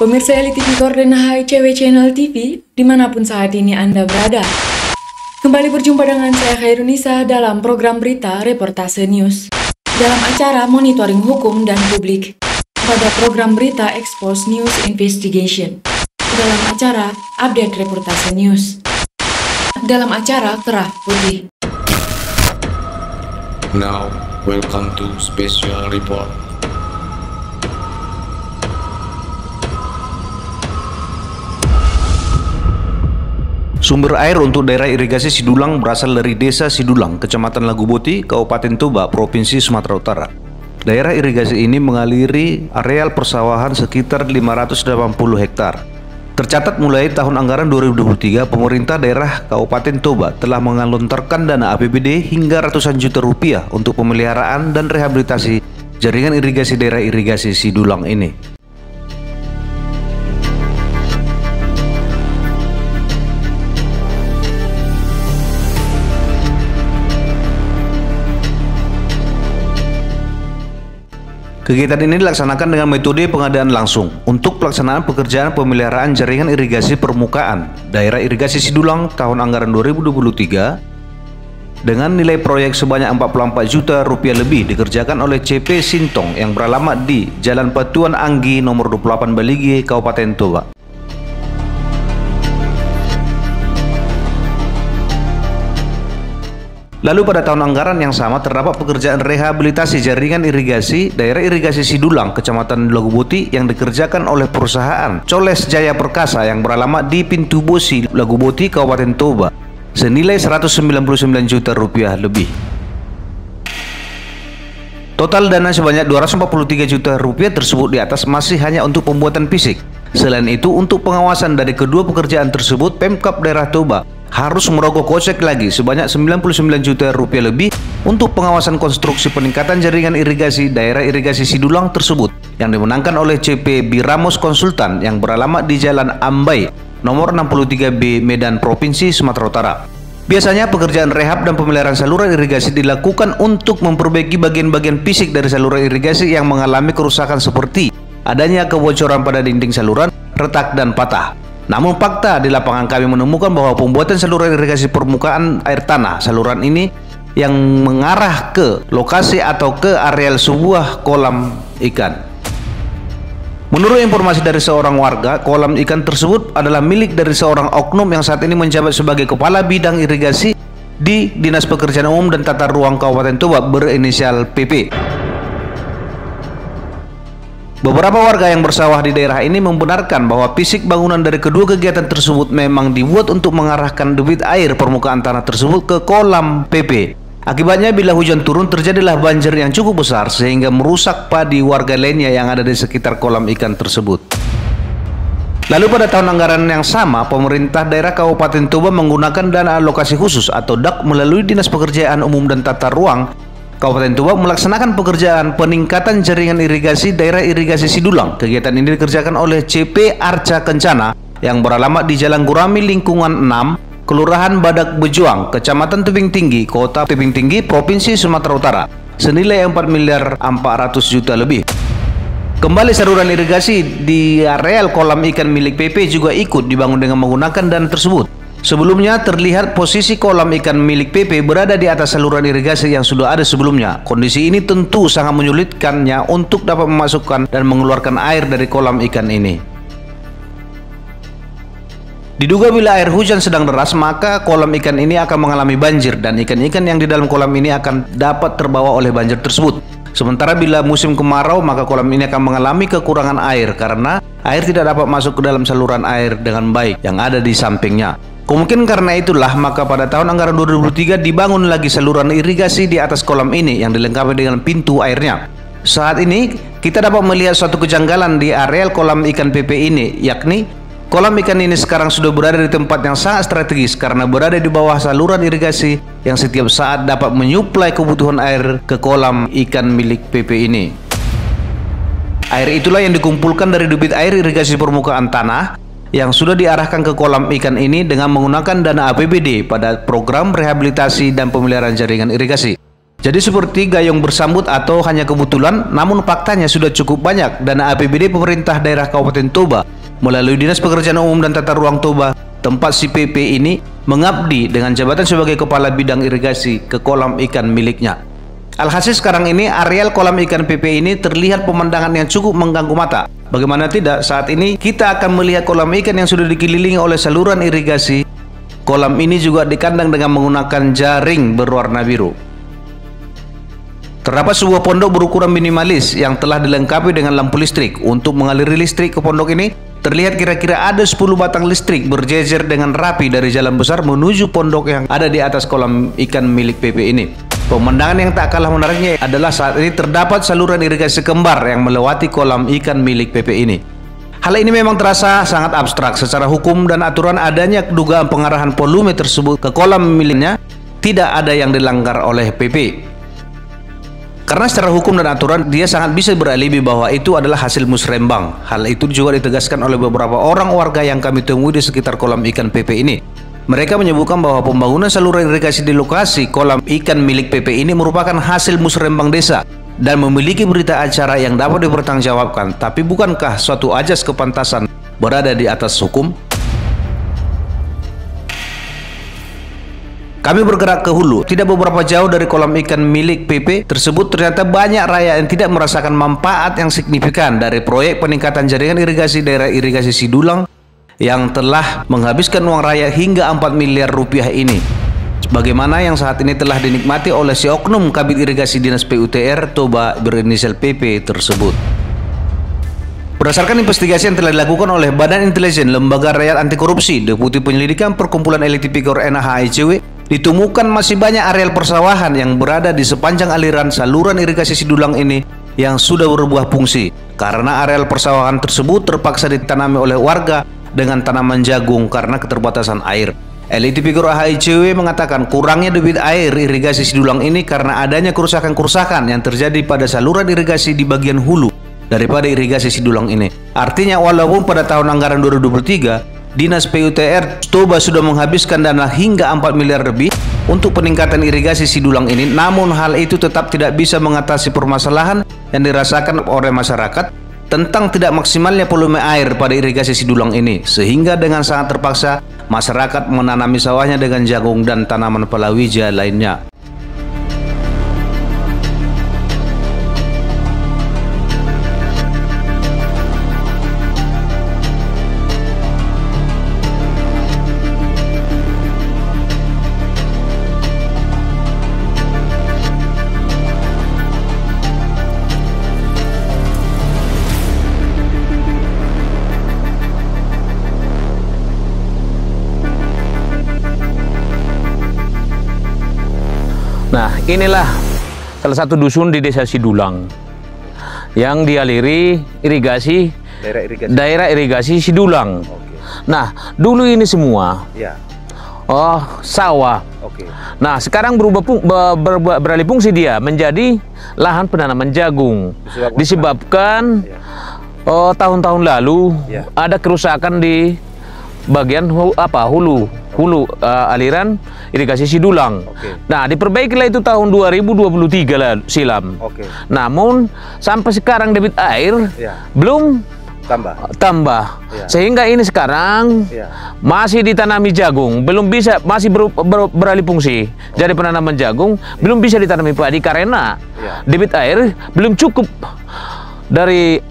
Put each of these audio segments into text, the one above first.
Pemirsa LTV Gordon HICW Channel TV, dimanapun saat ini Anda berada. Kembali berjumpa dengan saya Khairunisa dalam program berita Reportase News. Dalam acara Monitoring Hukum dan Publik, pada program berita Expose News Investigation. Dalam acara Update Reportase News. Dalam acara Kerah Putih. Now, welcome to Special Report. Sumber air untuk daerah irigasi Sidulang berasal dari Desa Sidulang, Kecamatan Laguboti, Kabupaten Toba, Provinsi Sumatera Utara. Daerah irigasi ini mengaliri areal persawahan sekitar 580 hektar. Tercatat mulai tahun anggaran 2023, pemerintah daerah Kabupaten Toba telah mengelontorkan dana APBD hingga ratusan juta rupiah untuk pemeliharaan dan rehabilitasi jaringan irigasi daerah irigasi Sidulang ini. Kegiatan ini dilaksanakan dengan metode pengadaan langsung untuk pelaksanaan pekerjaan pemeliharaan jaringan irigasi permukaan daerah irigasi Sidulang tahun anggaran 2023 dengan nilai proyek sebanyak 44 juta rupiah lebih dikerjakan oleh CP Sintong yang beralamat di Jalan Patuan Anggi nomor 28 Balige, Kabupaten Toba. Lalu pada tahun anggaran yang sama terdapat pekerjaan rehabilitasi jaringan irigasi daerah irigasi Sidulang, Kecamatan Laguboti yang dikerjakan oleh perusahaan Coles Jaya Perkasa yang beralamat di Pintu Bosi, Laguboti, Kabupaten Toba senilai 199 juta rupiah lebih. Total dana sebanyak 243 juta rupiah tersebut di atas masih hanya untuk pembuatan fisik. Selain itu, untuk pengawasan dari kedua pekerjaan tersebut, Pemkab daerah Toba harus merogoh kocek lagi sebanyak 99 juta rupiah lebih untuk pengawasan konstruksi peningkatan jaringan irigasi daerah irigasi Sidulang tersebut yang dimenangkan oleh CP Biramos Konsultan yang beralamat di Jalan Ambai nomor 63B Medan, Provinsi Sumatera Utara. Biasanya pekerjaan rehab dan pemeliharaan saluran irigasi dilakukan untuk memperbaiki bagian-bagian fisik dari saluran irigasi yang mengalami kerusakan seperti adanya kebocoran pada dinding saluran, retak dan patah. Namun fakta di lapangan kami menemukan bahwa pembuatan saluran irigasi permukaan air tanah saluran ini yang mengarah ke lokasi atau ke areal sebuah kolam ikan. Menurut informasi dari seorang warga, kolam ikan tersebut adalah milik dari seorang oknum yang saat ini menjabat sebagai Kepala Bidang Irigasi di Dinas Pekerjaan Umum dan Tata Ruang Kabupaten Toba berinisial PP. Beberapa warga yang bersawah di daerah ini membenarkan bahwa fisik bangunan dari kedua kegiatan tersebut memang dibuat untuk mengarahkan debit air permukaan tanah tersebut ke kolam PP. Akibatnya bila hujan turun terjadilah banjir yang cukup besar sehingga merusak padi warga lainnya yang ada di sekitar kolam ikan tersebut. Lalu pada tahun anggaran yang sama, pemerintah daerah Kabupaten Toba menggunakan dana alokasi khusus atau DAK melalui Dinas Pekerjaan Umum dan Tata Ruang Kabupaten Toba melaksanakan pekerjaan peningkatan jaringan irigasi daerah irigasi Sidulang. Kegiatan ini dikerjakan oleh CP Arca Kencana yang beralamat di Jalan Gurami Lingkungan 6, Kelurahan Badak Bejuang, Kecamatan Tebing Tinggi, Kota Tebing Tinggi, Provinsi Sumatera Utara, senilai 4.400 juta lebih. Kembali saluran irigasi di areal kolam ikan milik PP juga ikut dibangun dengan menggunakan dana tersebut. Sebelumnya terlihat posisi kolam ikan milik PP berada di atas saluran irigasi yang sudah ada sebelumnya. Kondisi ini tentu sangat menyulitkannya untuk dapat memasukkan dan mengeluarkan air dari kolam ikan ini. Diduga bila air hujan sedang deras, maka kolam ikan ini akan mengalami banjir dan ikan-ikan yang di dalam kolam ini akan dapat terbawa oleh banjir tersebut. Sementara bila musim kemarau, maka kolam ini akan mengalami kekurangan air karena air tidak dapat masuk ke dalam saluran air dengan baik yang ada di sampingnya. Kemungkinan karena itulah maka pada tahun anggaran 2023 dibangun lagi saluran irigasi di atas kolam ini yang dilengkapi dengan pintu airnya. Saat ini kita dapat melihat suatu kejanggalan di areal kolam ikan PP ini, yakni kolam ikan ini sekarang sudah berada di tempat yang sangat strategis karena berada di bawah saluran irigasi yang setiap saat dapat menyuplai kebutuhan air ke kolam ikan milik PP ini. Air itulah yang dikumpulkan dari debit air irigasi permukaan tanah yang sudah diarahkan ke kolam ikan ini dengan menggunakan dana APBD pada program rehabilitasi dan pemeliharaan jaringan irigasi. Jadi seperti gayung bersambut atau hanya kebetulan, namun faktanya sudah cukup banyak dana APBD pemerintah daerah Kabupaten Toba melalui Dinas Pekerjaan Umum dan Tata Ruang Toba, tempat si PP ini mengabdi dengan jabatan sebagai kepala bidang irigasi ke kolam ikan miliknya. Alhasil sekarang ini areal kolam ikan PP ini terlihat pemandangan yang cukup mengganggu mata. Bagaimana tidak, saat ini kita akan melihat kolam ikan yang sudah dikelilingi oleh saluran irigasi. Kolam ini juga dikandang dengan menggunakan jaring berwarna biru. Terdapat sebuah pondok berukuran minimalis yang telah dilengkapi dengan lampu listrik. Untuk mengaliri listrik ke pondok ini, terlihat kira-kira ada 10 batang listrik berjejer dengan rapi dari jalan besar menuju pondok yang ada di atas kolam ikan milik PP ini. Pemandangan yang tak kalah menariknya adalah saat ini terdapat saluran irigasi kembar yang melewati kolam ikan milik PP ini. Hal ini memang terasa sangat abstrak. Secara hukum dan aturan adanya dugaan pengarahan volume tersebut ke kolam miliknya tidak ada yang dilanggar oleh PP. Karena secara hukum dan aturan dia sangat bisa beralibi bahwa itu adalah hasil musrembang. Hal itu juga ditegaskan oleh beberapa orang warga yang kami temui di sekitar kolam ikan PP ini. Mereka menyebutkan bahwa pembangunan saluran irigasi di lokasi kolam ikan milik PP ini merupakan hasil musrembang desa dan memiliki berita acara yang dapat dipertanggungjawabkan. Tapi bukankah suatu ajas kepantasan berada di atas hukum? Kami bergerak ke hulu. Tidak beberapa jauh dari kolam ikan milik PP tersebut ternyata banyak rakyat yang tidak merasakan manfaat yang signifikan dari proyek peningkatan jaringan irigasi daerah irigasi Sidulang yang telah menghabiskan uang rakyat hingga 4 miliar rupiah ini. Bagaimana yang saat ini telah dinikmati oleh si oknum Kabid Irigasi Dinas PUTR Toba berinisial PP tersebut. Berdasarkan investigasi yang telah dilakukan oleh Badan Intelijen Lembaga Rakyat Anti Korupsi, Deputi Penyelidikan Perkumpulan Elit Tipikor NHICW, ditemukan masih banyak areal persawahan yang berada di sepanjang aliran saluran irigasi Sidulang ini yang sudah berubah fungsi karena areal persawahan tersebut terpaksa ditanami oleh warga dengan tanaman jagung karena keterbatasan air. Elit Tipikor HICW mengatakan kurangnya debit air irigasi Sidulang ini karena adanya kerusakan-kerusakan yang terjadi pada saluran irigasi di bagian hulu daripada irigasi Sidulang ini. Artinya walaupun pada tahun anggaran 2023 Dinas PUTR Toba sudah menghabiskan dana hingga 4 miliar lebih untuk peningkatan irigasi Sidulang ini, namun hal itu tetap tidak bisa mengatasi permasalahan yang dirasakan oleh masyarakat tentang tidak maksimalnya volume air pada irigasi Sidulang ini, sehingga dengan sangat terpaksa masyarakat menanami sawahnya dengan jagung dan tanaman palawija lainnya. Nah, inilah salah satu dusun di Desa Sidulang yang dialiri irigasi daerah irigasi Sidulang. Nah, dulu ini semua sawah. Nah, sekarang beralih fungsi dia menjadi lahan penanaman jagung. Disebabkan tahun-tahun lalu ada kerusakan di bagian hulu aliran irigasi Sidulang. Nah, diperbaikilah itu tahun 2023 silam. Namun sampai sekarang debit air belum tambah. Sehingga ini sekarang masih ditanami jagung, belum bisa, masih beralih fungsi. Jadi penanaman jagung belum bisa ditanami padi karena debit air belum cukup dari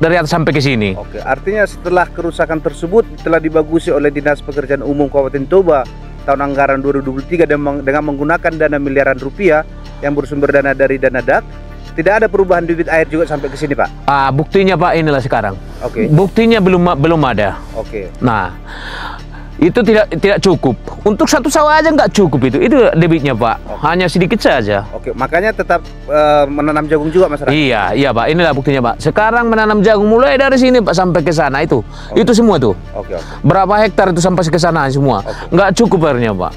atas sampai ke sini. Artinya setelah kerusakan tersebut telah dibagusi oleh Dinas Pekerjaan Umum Kabupaten Toba tahun anggaran 2023 dengan menggunakan dana miliaran rupiah yang bersumber dana dari dana DAK, tidak ada perubahan debit air juga sampai ke sini, Pak? Buktinya, Pak, inilah sekarang. Buktinya belum ada. Nah, itu tidak cukup. Untuk satu sawah aja nggak cukup itu debitnya, Pak. Hanya sedikit saja. Makanya tetap menanam jagung juga masyarakat. Iya, Pak. Inilah buktinya, Pak. Sekarang menanam jagung mulai dari sini, Pak, sampai ke sana itu. Itu semua tuh. Berapa hektar itu sampai ke sana semua. Nggak cukup airnya, Pak.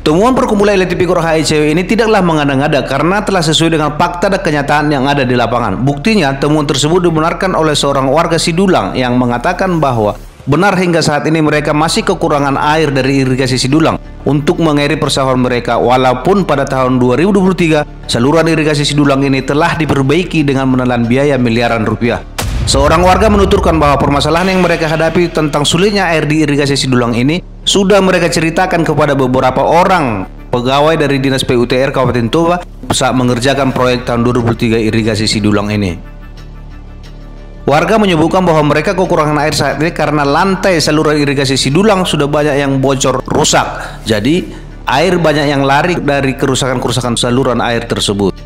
Temuan Perkumpulan Elit Tipikor HICW ini tidaklah mengada-ngada karena telah sesuai dengan fakta dan kenyataan yang ada di lapangan. Buktinya, temuan tersebut dibenarkan oleh seorang warga Sidulang yang mengatakan bahwa benar hingga saat ini mereka masih kekurangan air dari irigasi Sidulang untuk mengairi persawahan mereka, walaupun pada tahun 2023 saluran irigasi Sidulang ini telah diperbaiki dengan menelan biaya miliaran rupiah. Seorang warga menuturkan bahwa permasalahan yang mereka hadapi tentang sulitnya air di irigasi Sidulang ini sudah mereka ceritakan kepada beberapa orang pegawai dari Dinas PUTR Kabupaten Toba saat mengerjakan proyek tahun 2003 irigasi Sidulang ini. Warga menyebutkan bahwa mereka kekurangan air saat ini karena lantai saluran irigasi Sidulang sudah banyak yang bocor rusak. Jadi air banyak yang lari dari kerusakan-kerusakan saluran air tersebut.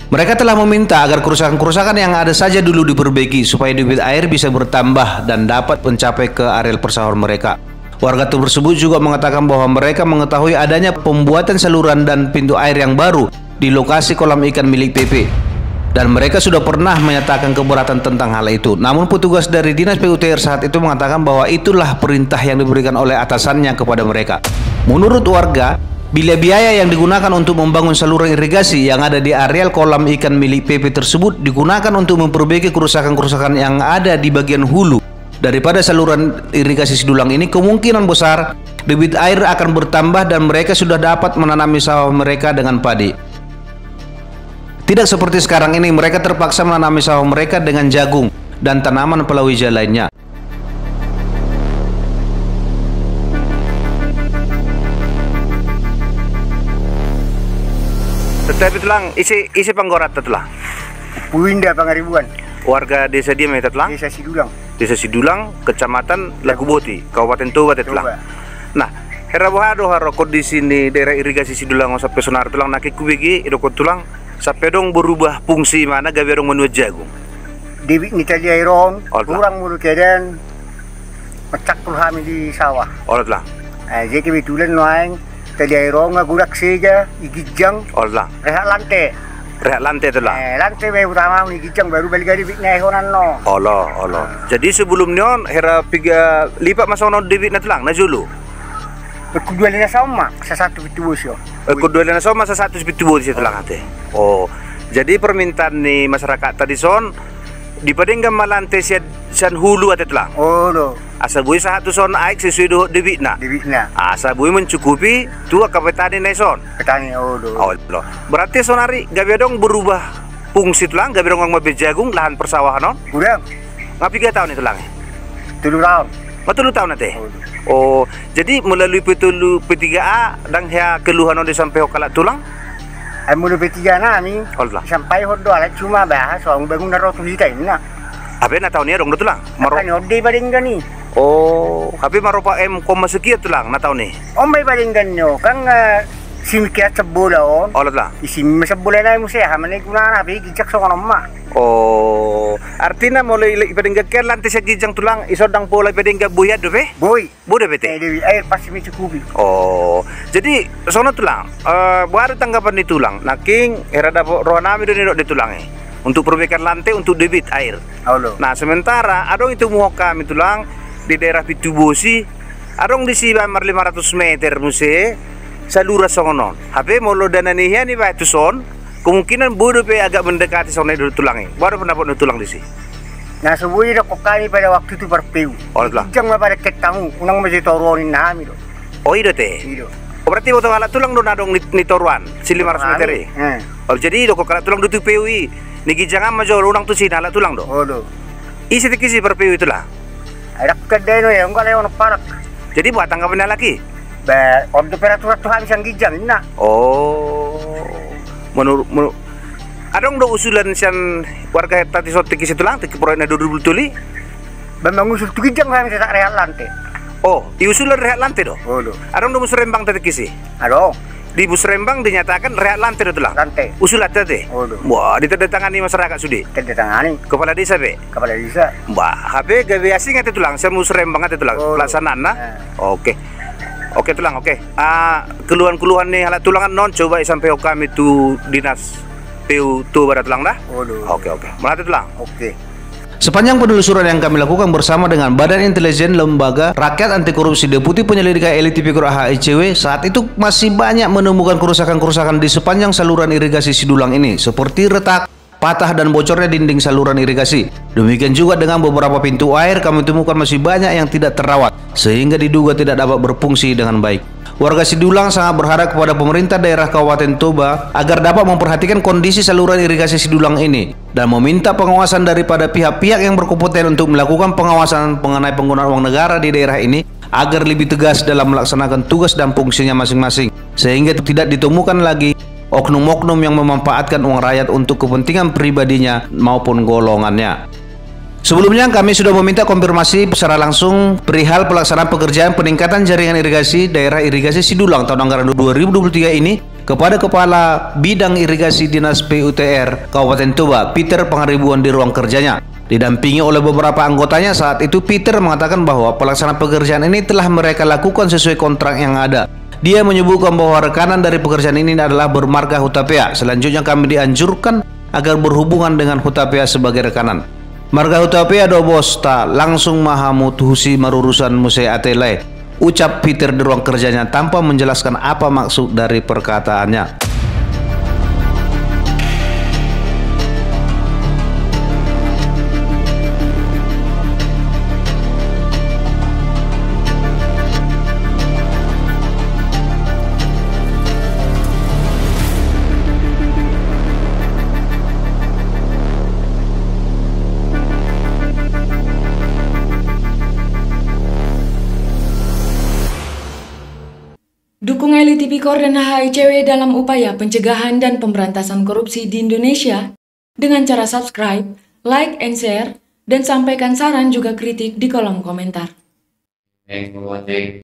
Mereka telah meminta agar kerusakan-kerusakan yang ada saja dulu diperbaiki supaya debit air bisa bertambah dan dapat mencapai ke areal persawahan mereka. Warga tersebut juga mengatakan bahwa mereka mengetahui adanya pembuatan saluran dan pintu air yang baru di lokasi kolam ikan milik PP. Dan mereka sudah pernah menyatakan keberatan tentang hal itu. Namun petugas dari Dinas PUTR saat itu mengatakan bahwa itulah perintah yang diberikan oleh atasannya kepada mereka. Menurut warga, bila biaya yang digunakan untuk membangun saluran irigasi yang ada di areal kolam ikan milik PP tersebut digunakan untuk memperbaiki kerusakan-kerusakan yang ada di bagian hulu daripada saluran irigasi Sidulang ini, kemungkinan besar debit air akan bertambah dan mereka sudah dapat menanami sawah mereka dengan padi. Tidak seperti sekarang ini, mereka terpaksa menanami sawah mereka dengan jagung dan tanaman palawija lainnya. Tetapi telang isi panggorat telah. Puinda Pangaribuan. Warga desa dia telah. Desa Sidulang. Desa Sidulang, Kecamatan Laguboti, Kabupaten Toba telah. Nah, herabohado haro kondisi ini daerah irigasi Sidulang sampai sonar tulang nakik kubigi idokot tulang. Sampai dong berubah fungsi mana gawe dong menuju jagung. Debit ni tali airon, kurang mulu keadaan pecak kami di sawah. Olah. Jadi kebetulan noaing tali airon ngagurak saja, igijang. Olah. Rehat lantai. Rehat lantai telah. Lantai utama igijang baru balik dari debit aironan no. Allah. Jadi sebelumnya hera piga lipat masono debit na telang na julu. Keduanya sama, sesatu itu bos yo. Keduanya sama sesatu itu bos itu telang hati. Oh, jadi permintaan nih masyarakat tadi son di padengga malantai sian hulu atau telang. Oh do. Asa bui satu son aik sesuai do debitna. Asa bui mencukupi tu kapetani nih son. Petani do. Oh lo. Berarti sonari gawe dong berubah fungsi telang, gawe dong ngombe jagung lahan persawahan non. Udah. Ngapi 3 tahun itu telang. 3 tahun. 3 tahun nanti. Oh, jadi melalui petulu P3A dan ya keluhan on sampai hokalat tulang? Mulu P3 nami. Sampai hodo alat cuma bahas soal bangunan rotu kita ini na. Apa na tahun ni dong tulang? Kan ode badinggan ni. Oh, tapi maropa koma sekian tulang na tahun ni. Oh, may badinggan nyo kang simikya sebula on. Lah. Isim sebula na mo siya hamane kuna na bi gijak so kono ma. Oh, artinya mulai ipadingga ker lantai sa gijang tulang isodang pola ipadingga buyad do be? Boy. Bude bete. Air pasti mencukupi. Oh, jadi sono tulang. Baru tanggapan di tulang. Naking era dapat rohanami do di tulang untuk perbaikan lantai untuk debit air. Allah. Nah, sementara adong itu muhok kami tulang di daerah Pitubosi, adong di Sibamar 500 meter muse salura songonon. Hape molo dananinya ni ba itu son. Kemungkinan bodoh pe agak mendekati sonai dulu tulangnya. Baru pendapat tulang di sini. Nah, sebuah itu kami pada waktu itu berpeu. Jangan pada ketemu, unang masih toruanin nami do. Oh iya teh. Oh berarti waktu alat tulang do nadong ni toruan, si 500 meter Oh jadi do kok alat tulang do tu PUI. Niki jangan major unang tu sini alat tulang do. Oh do. Isi tikisi berpeu itulah. Ada kedai no ya, enggak lewat parak. Jadi buat tanggapan lagi. Ba, untuk temperatur Tuhan sang gijang na. Oh. Menurut adong do usulan sian warga tadi sotik isi tulang tiki proyeknya 2000 tuli. Bambang usul tu gijang kami tak rehat lantai. Oh, diusulan rehat lantai do. Oh do. Adong do musrembang tadi kisi. Ado. Di Busrembang dinyatakan rehat lantai do tulang. Lantai. Usulat tadi. Oh do. Wah, ditandatangani masyarakat sudi. Ditandatangani. Kepala desa be. Kepala desa. Mbah, HP gawe asing ate tulang, saya musrembang ate tulang. Pelaksanaan nah. Oke. Oke tulang, oke. Keluhan-keluhan nih alat tulangan non coba sampai kami tu dinas PU tu barat tulang dah. Oke. Melati tulang. Oke. Sepanjang penelusuran yang kami lakukan bersama dengan Badan Intelijen Lembaga Rakyat Anti Korupsi Deputi Penyelidikan LTP HICW, saat itu masih banyak menemukan kerusakan-kerusakan di sepanjang saluran irigasi Sidulang ini, seperti retak, patah dan bocornya dinding saluran irigasi. Demikian juga dengan beberapa pintu air kami temukan masih banyak yang tidak terawat, sehingga diduga tidak dapat berfungsi dengan baik. Warga Sidulang sangat berharap kepada pemerintah daerah Kabupaten Toba agar dapat memperhatikan kondisi saluran irigasi Sidulang ini dan meminta pengawasan daripada pihak-pihak yang berkompeten untuk melakukan pengawasan mengenai penggunaan uang negara di daerah ini agar lebih tegas dalam melaksanakan tugas dan fungsinya masing-masing, sehingga tidak ditemukan lagi oknum-oknum yang memanfaatkan uang rakyat untuk kepentingan pribadinya maupun golongannya. Sebelumnya kami sudah meminta konfirmasi secara langsung perihal pelaksanaan pekerjaan peningkatan jaringan irigasi daerah irigasi Sidulang tahun anggaran 2023 ini kepada Kepala Bidang Irigasi Dinas PUTR Kabupaten Toba, Peter Pangaribuan di ruang kerjanya. Didampingi oleh beberapa anggotanya, saat itu Peter mengatakan bahwa pelaksanaan pekerjaan ini telah mereka lakukan sesuai kontrak yang ada. Dia menyebutkan bahwa rekanan dari pekerjaan ini adalah bermarga Hutapea. Selanjutnya kami dianjurkan agar berhubungan dengan Hutapea sebagai rekanan. Marga Hutapea do bos ta langsung mahamut husi marurusan musai atelai, ucap Peter di ruang kerjanya tanpa menjelaskan apa maksud dari perkataannya. Dukung Eli Tipikor dan HICW dalam upaya pencegahan dan pemberantasan korupsi di Indonesia dengan cara subscribe, like, and share, dan sampaikan saran juga kritik di kolom komentar.